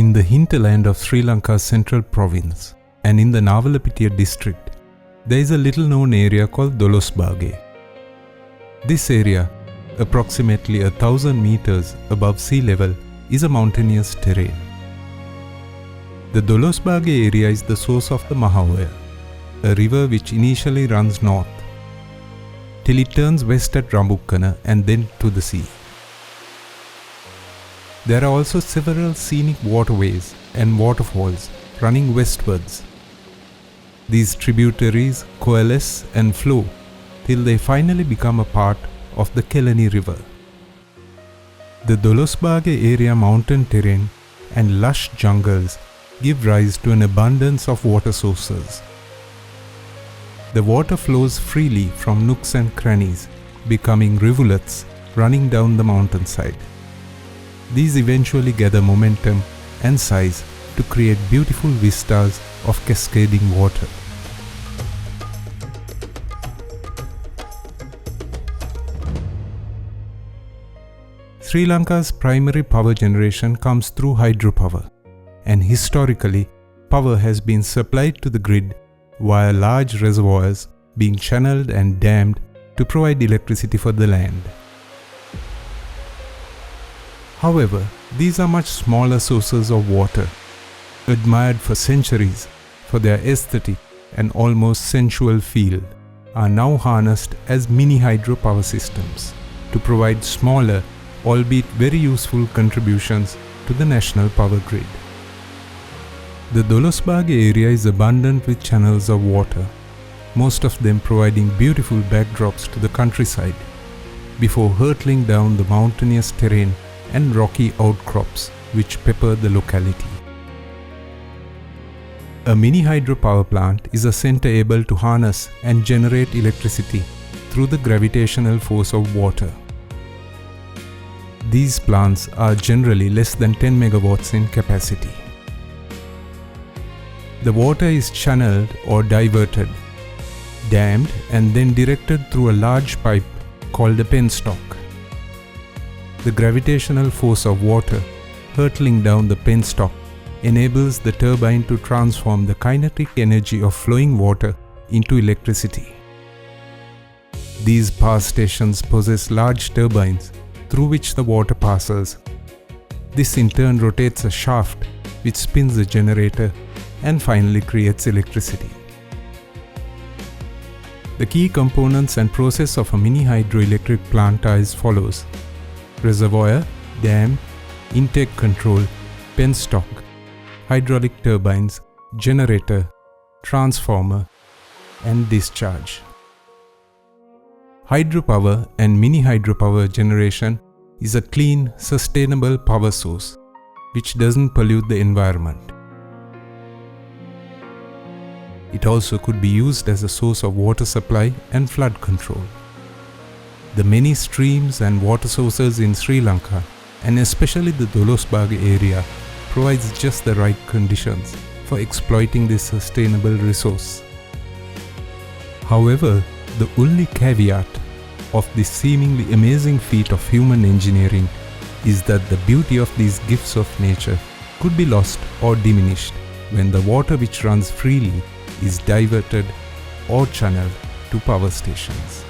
In the hinterland of Sri Lanka's central province and in the Kandy District, there is a little known area called Dolosbage. This area, approximately 1,000 meters above sea level, is a mountainous terrain. The Dolosbage area is the source of the Mahaoya, a river which initially runs north till it turns west at Rambukkana and then to the sea. There are also several scenic waterways and waterfalls running westwards. These tributaries coalesce and flow till they finally become a part of the Kelani River. The Dolosbage area mountain terrain and lush jungles give rise to an abundance of water sources. The water flows freely from nooks and crannies, becoming rivulets running down the mountainside. These eventually gather momentum and size to create beautiful vistas of cascading water. Sri Lanka's primary power generation comes through hydropower, and historically, power has been supplied to the grid via large reservoirs being channeled and dammed to provide electricity for the land. However, these are much smaller sources of water, admired for centuries for their aesthetic and almost sensual feel, are now harnessed as mini hydropower systems to provide smaller, albeit very useful contributions to the national power grid. The Dolosbage area is abundant with channels of water, most of them providing beautiful backdrops to the countryside, before hurtling down the mountainous terrain and rocky outcrops which pepper the locality. A mini hydropower plant is a center able to harness and generate electricity through the gravitational force of water. These plants are generally less than 10 megawatts in capacity. The water is channeled or diverted, dammed and then directed through a large pipe called a penstock. The gravitational force of water hurtling down the penstock enables the turbine to transform the kinetic energy of flowing water into electricity. These power stations possess large turbines through which the water passes. This in turn rotates a shaft which spins a generator and finally creates electricity. The key components and process of a mini hydroelectric plant are as follows: reservoir, dam, intake control, penstock, hydraulic turbines, generator, transformer, and discharge. Hydropower and mini hydropower generation is a clean, sustainable power source which doesn't pollute the environment. It also could be used as a source of water supply and flood control. The many streams and water sources in Sri Lanka, and especially the Dolosbage area, provides just the right conditions for exploiting this sustainable resource. However, the only caveat of this seemingly amazing feat of human engineering is that the beauty of these gifts of nature could be lost or diminished when the water which runs freely is diverted or channeled to power stations.